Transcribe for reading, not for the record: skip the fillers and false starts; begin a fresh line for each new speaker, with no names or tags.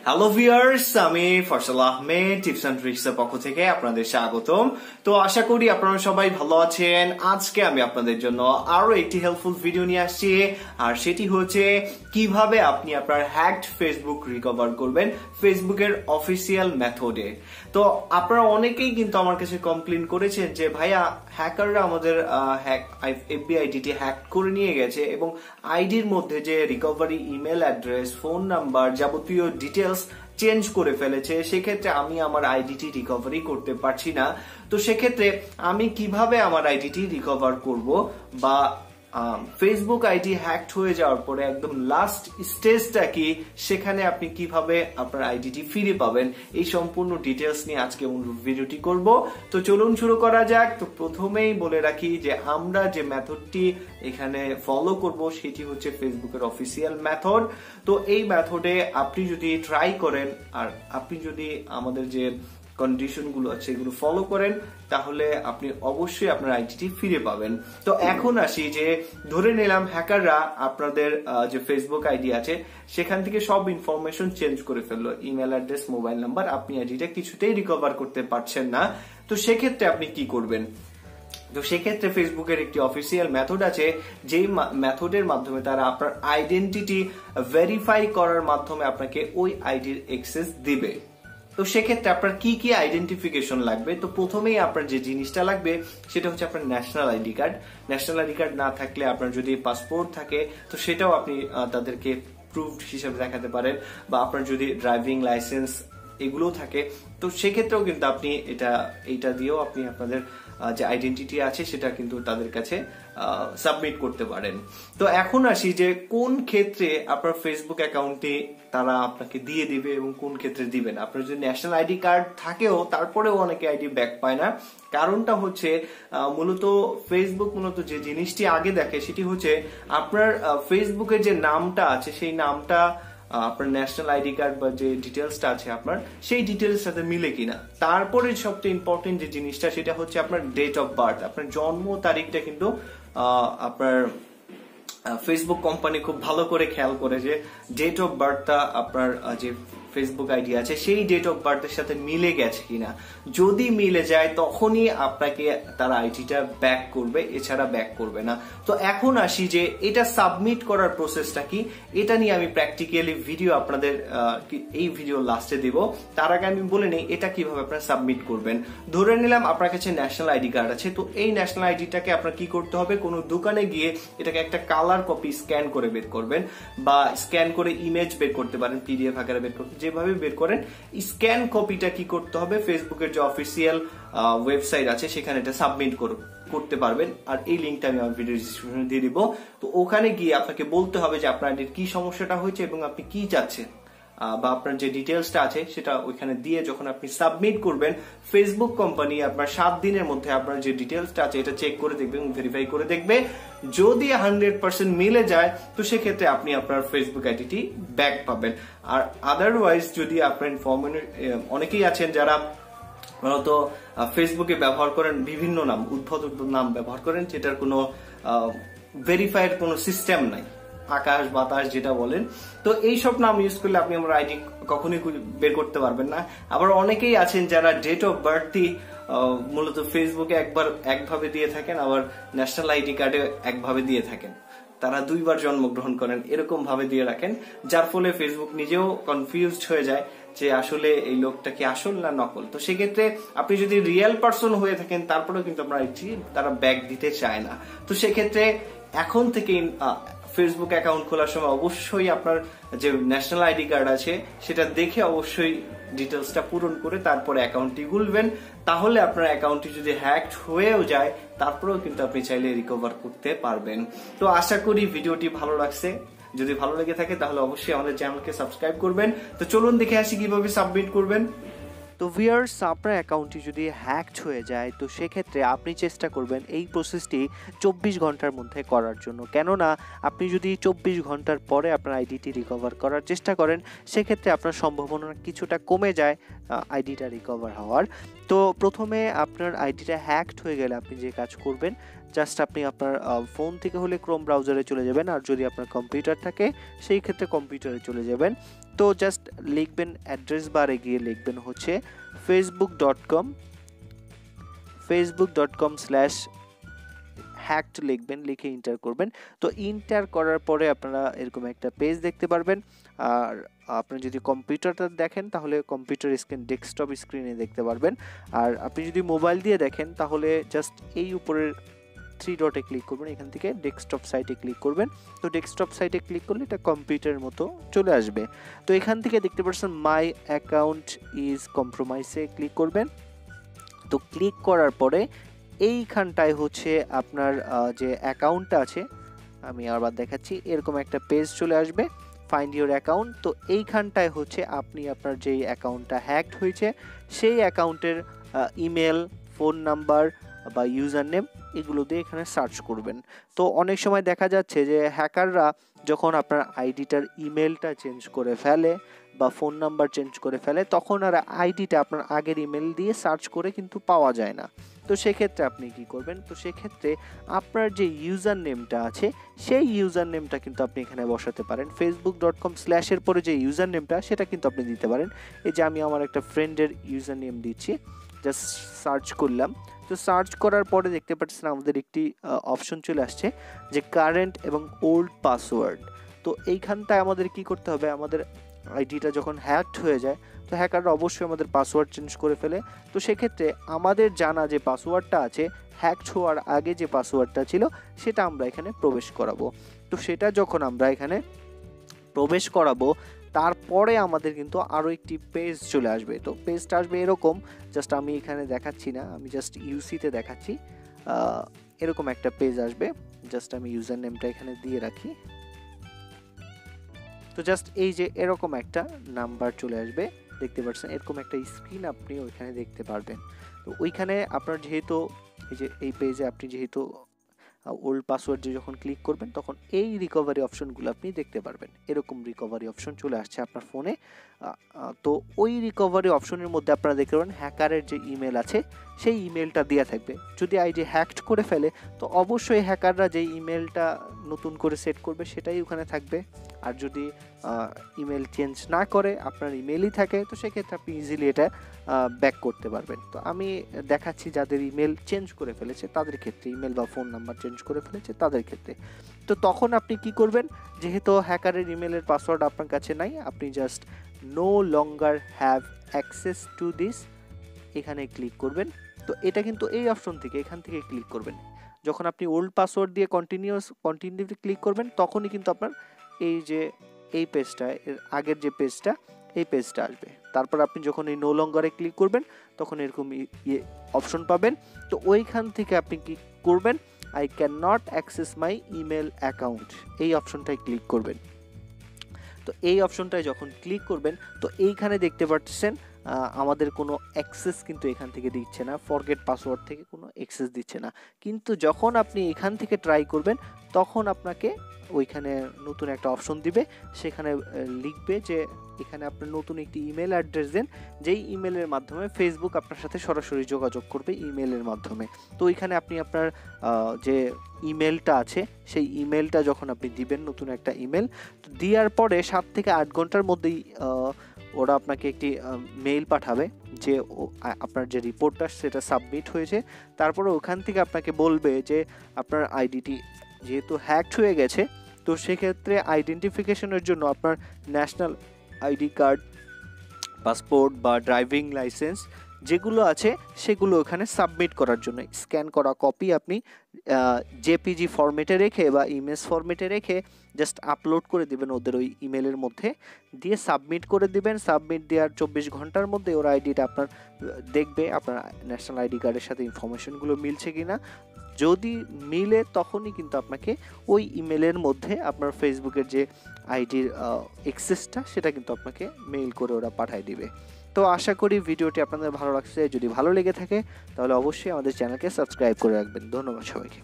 Hello viewers, আমি Faisal Ahmed tips and tricks এর পক্ষ থেকে আপনাদের স্বাগতম। তো আশা করি আপনারা সবাই ভালো আছেন। আজকে আমি আপনাদের জন্য আরো একটি হেল্পফুল ভিডিও নিয়ে আসছি, আর সেটি হচ্ছে কিভাবে আপনি আপনার হ্যাকড ফেসবুক রিকভার করবেন ফেসবুকের অফিসিয়াল মেথডে। তো আপনারা অনেকেই কিন্তু আমার কাছে কমপ্লেইন করেছেন যে ভাইয়া হ্যাকাররা আমাদের এফবি আইডিটি হ্যাক করে নিয়ে গেছে এবং আইডির মধ্যে যে recovery email address, phone number, যাবতীয় ডিটেলস চেঞ্জ করে ফেলেছে। সেক্ষেত্রে আমি আমার আইডিটি রিকভারি করতে পারছি না। তো সেক্ষেত্রে আমি কিভাবে আমার আইডিটি রিকভার করব, বা ফেসবুক আইডি হ্যাকড হয়ে যাওয়ার পরে একদম লাস্ট স্টেজটা কি, সেখানে আপনি কিভাবে আপনার আইডিটি ফিরে পাবেন, এই সম্পূর্ণ ডিটেলস নিয়ে আজকে ভিডিওটি করব। তো চলুন শুরু করা যাক। তো প্রথমেই বলে রাখি যে আমরা যে মেথডটি এখানে ফলো করব সেটি হচ্ছে ফেসবুকের অফিসিয়াল মেথড। তো এই মেথডে আপনি যদি ট্রাই করেন আর আপনি যদি আমাদের যে কন্ডিশন গুলো আছে এগুলো ফলো করেন, তাহলে আপনি অবশ্যই আপনার আইডিটি ফিরে পাবেন। তো এখন আসি যে ধরে নিলাম হ্যাকাররা আপনাদের যে ফেসবুক আইডি আছে সেখান থেকে সব ইনফরমেশন চেঞ্জ করে ফেললো, ইমেল অ্যাড্রেস, মোবাইল নাম্বার, আপনি আইডিটা কিছুতেই রিকভার করতে পারছেন না। তো সেক্ষেত্রে আপনি কি করবেন? তো সেক্ষেত্রে ফেসবুকের একটি অফিসিয়াল মেথড আছে, যেই মেথডের মাধ্যমে তারা আপনার আইডেন্টিটি ভেরিফাই করার মাধ্যমে আপনাকে ওই আইডির অ্যাক্সেস দিবে। তো সেক্ষেত্রে আপনার কি কি আইডেন্টিফিকেশন লাগবে? তো প্রথমেই আপনার যে জিনিসটা লাগবে সেটা হচ্ছে আপনার national ID card. National ID card না থাকলে আপনার যদি পাসপোর্ট থাকে তো সেটাও আপনি তাদেরকে প্রুফড হিসেবে দেখাতে পারেন, বা আপনার যদি ড্রাইভিং লাইসেন্স এগুলোও থাকে তো সেক্ষেত্রেও কিন্তু আপনি এইটা দিয়েও আপনি আপনাদের যে আইডেন্টিটি আছে সেটা কিন্তু তাদের কাছে সাবমিট করতে পারেন। তো এখন আসি যে কোন ক্ষেত্রে আপনার ফেসবুক অ্যাকাউন্টে তারা আপনাকে দিয়ে দিবে এবং কোন ক্ষেত্রে দিবেন। আপনার যদি ন্যাশনাল আইডি কার্ড থাকেও তারপরেও অনেকে আইডি ব্যাক পায় না। কারণটা হচ্ছে মূলত ফেসবুক যে জিনিসটি আগে দেখে সেটি হচ্ছে আপনার ফেসবুকের যে নামটা আছে সেই নামটা আপনার ন্যাশনাল আইডি কার্ড বা যে ডিটেলসটা আছে আপনার সেই ডিটেলস সাথে মিলে কিনা। তারপরে সবচেয়ে ইম্পর্টেন্ট যে জিনিসটা সেটা হচ্ছে আপনার ডেট অফ বার্থ, আপনার জন্ম তারিখটা কিন্তু আপনার ফেসবুক কোম্পানি খুব ভালো করে খেয়াল করে যে ডেট অফ বার্থটা আপনার যে ফেসবুক আইডি আছে সেই ডেট অফ বার্থের সাথে মিলে গেছে কিনা। যদি মিলে যায় তখনই আপনাকে তারা আইডিটা ব্যাক করবে, এছাড়া ব্যাক করবে না। তো এখন আসি যে এটা সাবমিট করার প্রসেসটা কি, এটা নিয়ে আমি প্র্যাকটিক্যালি ভিডিও আপনাদের এই ভিডিও লাস্টে দেব। তার আগে আমি বলে নিই এটা কিভাবে আপনারা সাবমিট করবেন। ধরে নিলাম আপনার কাছে ন্যাশনাল আইডি কার্ড আছে, তো এই ন্যাশনাল আইডিটাকে আপনার কি করতে হবে, কোনো দোকানে গিয়ে এটাকে একটা কালার কপি স্ক্যান করে বের করবেন, বা স্ক্যান করে ইমেজ বের করতে পারেন, পিডিএফ আকারে বের করতে যেভাবে বের করেন। স্ক্যান কপিটা কি করতে হবে, ফেসবুকের যে অফিসিয়াল ওয়েবসাইট আছে সেখানে এটা সাবমিট করতে পারবেন, আর এই লিঙ্কটা আমি আমার ভিডিও ডেসক্রিপশনে দিয়ে দিব। তো ওখানে গিয়ে আপনাকে বলতে হবে যে আপনার কি সমস্যাটা হয়েছে এবং আপনি কি চাচ্ছেন, বা আপনার যে ডিটেলসটা আছে সেটা ওইখানে দিয়ে যখন আপনি সাবমিট করবেন, ফেসবুক কোম্পানি আপনার 7 দিনের মধ্যে আপনার যে ডিটেলসটা আছে এটা চেক করে দেখবে এবং ভেরিফাই করে দেখবে। যদি 100% মিলে যায় তো সেক্ষেত্রে আপনি আপনার ফেসবুক আইডিটি ব্যাক পাবেন। আর আদারওয়াইজ যদি আপনার অনেকেই আছেন যারা মূলত ফেসবুকে ব্যবহার করেন বিভিন্ন নাম, উদ্ভট নাম ব্যবহার করেন, যেটার কোনো ভেরিফাইড কোনো সিস্টেম নাই, আকাশ বাতাস যেটা বলেন। তো এইসব নাম ইউজ করলে আপনি আমার আইডি কখনোই বের করতে পারবেন না। আবার অনেকেই আছেন যারা ডেট অফ বার্থই মূলত ফেসবুকে একভাবে দিয়ে থাকেন, আবার ন্যাশনাল আইডি কার্ডে একভাবে দিয়ে থাকেন, তারা 2 বার জন্মগ্রহণ করেন, এরকম ভাবে দিয়ে রাখেন, যার ফলে ফেসবুক নিজেও কনফিউজড হয়ে যায় যে আসলে এই লোকটা কি আসল না নকল। তো সেক্ষেত্রে আপনি যদি রিয়েল পারসন হয়ে থাকেন তারপরেও কিন্তু আপনার আইডি তারা ব্যাক দিতে চায় না। তো সেক্ষেত্রে এখন থেকে ফেসবুক অ্যাকাউন্ট খোলার সময় অবশ্যই আপনার যে ন্যাশনাল আইডি কার্ড আছে সেটা দেখে অবশ্যই ডিটেলসটা পূরণ করে তারপরে অ্যাকাউন্টটি খুলবেন। তাহলে আপনার অ্যাকাউন্টটি যদি হ্যাকড হয়েও যায় তারপরেও কিন্তু আপনি চাইলে রিকভার করতে পারবেন। তো আশা করি ভিডিওটি ভালো লাগছে। যদি ভালো লেগে থাকে তাহলে অবশ্যই আমাদের চ্যানেলকে সাবস্ক্রাইব করবেন। তো চলুন দেখে আসি কিভাবে সাবমিট করবেন।
তো ভিউয়ার্স, আপনার অ্যাকাউন্টটি যদি হ্যাকড হয়ে যায় তো সেক্ষেত্রে আপনি চেষ্টা করবেন এই প্রসেসটি 24 ঘন্টার মধ্যে করার জন্য। কেননা আপনি যদি 24 ঘন্টার পরে আপনার আইডিটি রিকভার করার চেষ্টা করেন সেক্ষেত্রে আপনার সম্ভাবনা কিছুটা কমে যায় আইডিটা রিকভার হওয়ার। তো প্রথমে আপনার আইডিটা হ্যাকড হয়ে গেলে আপনি যে কাজ করবেন জাস্ট আপনি আপনার ফোন থেকে হলে ক্রোম ব্রাউজারে চলে যাবেন, আর যদি আপনার কম্পিউটার থাকে সেই ক্ষেত্রে কম্পিউটারে চলে যাবেন। তো জাস্ট লিখবেন, অ্যাড্রেস বারে গিয়ে লিখবেন হচ্ছে facebook.com/hacked লিখবেন, লিখে এন্টার করবেন। তো এন্টার করার পরে আপনারা এরকম একটা পেজ দেখতে পারবেন। আর আপনি যদি কম্পিউটারটা দেখেন তাহলে কম্পিউটার স্ক্রিন, ডেস্কটপ স্ক্রিনে দেখতে পারবেন। আর আপনি যদি মোবাইল দিয়ে দেখেন তাহলে জাস্ট এই উপরের 3 ডটে ক্লিক করবেন, এখান থেকে ডেস্কটপ সাইটে ক্লিক করবেন। তো ডেস্কটপ সাইটে ক্লিক করলে এটা কম্পিউটারের মতো চলে আসবে। তো এখান থেকে দেখতে পাচ্ছেন মাই অ্যাকাউন্ট ইজ কম্প্রোমাইজে ক্লিক করবেন। তো ক্লিক করার পরে এইখানটায় হচ্ছে আপনার যে অ্যাকাউন্টটা আছে, আমি আবার দেখাচ্ছি, এরকম একটা পেজ চলে আসবে, ফাইন্ড ইউর অ্যাকাউন্ট। তো এইখানটায় হচ্ছে আপনি আপনার যেই অ্যাকাউন্টটা হ্যাকড হয়েছে সেই অ্যাকাউন্টের ইমেল, ফোন নাম্বার বা ইউজার নেম এগুলো দিয়ে এখানে সার্চ করবেন। তো অনেক সময় দেখা যাচ্ছে যে হ্যাকাররা যখন আপনার আইডিটার ইমেলটা চেঞ্জ করে ফেলে বা ফোন নাম্বার চেঞ্জ করে ফেলে, তখন আর আইডিটা আপনার আগের ইমেল দিয়ে সার্চ করে কিন্তু পাওয়া যায় না। তো সেক্ষেত্রে আপনি কি করবেন, তো সেক্ষেত্রে আপনার যে ইউজার নেমটা আছে সেই ইউজার নেমটা কিন্তু আপনি এখানে বসাতে পারেন। facebook.com/এর পরে যে ইউজার নেমটা সেটা কিন্তু আপনি দিতে পারেন। এই যে আমি আমার একটা ফ্রেন্ডের ইউজার নেম দিচ্ছি, জাস্ট সার্চ করলাম। তো সার্চ করার পরে দেখতে পাচ্ছেন আমাদের একটি অপশন চলে আসছে যে কারেন্ট এবং ওল্ড পাসওয়ার্ড। তো এইখানটায় আমাদের কি করতে হবে, আমাদের আইডিটা যখন হ্যাকড হয়ে যায় তো হ্যাকাররা অবশ্যই আমাদের পাসওয়ার্ড চেঞ্জ করে ফেলে। তো সেক্ষেত্রে আমাদের জানা যে পাসওয়ার্ডটা আছে, হ্যাকড হওয়ার আগে যে পাসওয়ার্ডটা ছিল সেটা আমরা এখানে প্রবেশ করাবো। তো সেটা যখন আমরা এখানে প্রবেশ করাবো তারপরে আমাদের কিন্তু আরও একটি পেজ চলে আসবে। তো পেজটা আসবে এরকম, জাস্ট আমি এখানে দেখাচ্ছি না, আমি জাস্ট ইউসিতে দেখাচ্ছি। এরকম একটা পেজ আসবে, জাস্ট আমি ইউজার নেমটা এখানে দিয়ে রাখি। তো জাস্ট এই যে এরকম একটা নাম্বার চলে আসবে, দেখতে পাচ্ছেন এরকম একটা স্ক্রিন আপনি ওইখানে দেখতে পারবেন। তো ওইখানে আপনার যেহেতু এই যে এই পেজে আপনি যেহেতু ওল্ড পাসওয়ার্ড যখন ক্লিক করবেন তখন এই রিকভারি অপশনগুলো আপনি দেখতে পারবেন। এরকম রিকভারি অপশন চলে আসছে আপনার ফোনে। তো ওই রিকভারি অপশনের মধ্যে আপনারা দেখতে পাবেন হ্যাকারের যে ইমেল আছে সেই ইমেলটা দেওয়া থাকবে। যদি আইডি হ্যাকড করে ফেলে তো অবশ্যই হ্যাকাররা যে ইমেলটা নতুন করে সেট করবে সেটাই ওখানে থাকবে। আর যদি ইমেল চেঞ্জ না করে আপনার ইমেলই থাকে তো সেক্ষেত্রে আপনি ইজিলি এটা ব্যাক করতে পারবেন। তো আমি দেখাচ্ছি যাদের ইমেল চেঞ্জ করে ফেলেছে তাদের ক্ষেত্রে, ইমেল বা ফোন নাম্বার চেঞ্জ করে ফেলেছে তাদের ক্ষেত্রে। তো তখন আপনি কি করবেন, যেহেতু হ্যাকারের ইমেলের পাসওয়ার্ড আপনার কাছে নাই, আপনি just no longer have access to this এখানে ক্লিক করবেন। তো এটা কিন্তু এই অপশন থেকে এখান থেকে ক্লিক করবেন। যখন আপনি ওল্ড পাসওয়ার্ড দিয়ে কন্টিনিউটি ক্লিক করবেন তখনই কিন্তু আপনার এই যে এই পেজটা, এর আগের যে পেজটা, এই পেজটা আসবে। তারপর আপনি যখন এই নো লঙ্গারে ক্লিক করবেন তখন এরকম অপশন পাবেন। তো ওইখান থেকে আপনি কি করবেন, I can not access my email account, এই অপশনটায় ক্লিক করবেন। তো এই অপশনটায় যখন ক্লিক করবেন তো এইখানে দেখতে পাচ্ছেন আমাদের কোনো অ্যাক্সেস কিন্তু এখান থেকে দিচ্ছে না, ফরগেট পাসওয়ার্ড থেকে কোনো অ্যাক্সেস দিচ্ছে না। কিন্তু যখন আপনি এখান থেকে ট্রাই করবেন তখন আপনাকে ওইখানে নতুন একটা অপশন দিবে, সেখানে লিখবে যে এখানে আপনার নতুন একটি ইমেল অ্যাড্রেস দেন, যেই ইমেলের মাধ্যমে ফেসবুক আপনার সাথে সরাসরি যোগাযোগ করবে ইমেলের মাধ্যমে। তো ওইখানে আপনি আপনার যে ইমেলটা আছে সেই ইমেলটা যখন আপনি দিবেন, নতুন একটা ইমেল দেওয়ার পরে 7 থেকে 8 ঘন্টার মধ্যেই ওরা আপনাকে একটি মেইল পাঠাবে যে আপনার যে রিপোর্টটা সেটা সাবমিট হয়েছে। তারপরে ওখান থেকে আপনাকে বলবে যে আপনার আইডিটি যেহেতু হ্যাকড হয়ে গেছে তো সেক্ষেত্রে আইডেন্টিফিকেশনের জন্য আপনার ন্যাশনাল আইডি কার্ড, পাসপোর্ট বা ড্রাইভিং লাইসেন্স যেগুলো আছে সেগুলো ওখানে সাবমিট করার জন্য স্ক্যান করা কপি আপনি জেপিজি ফরম্যাটে রেখে বা ইমেজ ফরম্যাটে রেখে জাস্ট আপলোড করে দিবেন ওদের ওই ইমেলের মধ্যে, দিয়ে সাবমিট করে দিবেন। সাবমিট দেওয়ার 24 ঘন্টার মধ্যে ওর আইডিটা আপনার দেখবে আপনার ন্যাশনাল আইডি কার্ডের সাথে ইনফরমেশনগুলো মিলছে কিনা। যদি মিলে তখনই কিন্তু আপনাকে ওই ইমেলের মধ্যে আপনার ফেসবুকের যে আইডির অ্যাক্সেসটা সেটা কিন্তু আপনাকে মেইল করে ওরা পাঠিয়ে দিবে। তো আশা করি ভিডিওটি আপনাদের ভালো লাগছে। যদি ভালো লেগে থাকে তাহলে অবশ্যই আমাদের চ্যানেলকে সাবস্ক্রাইব করে রাখবেন। ধন্যবাদ সবাইকে।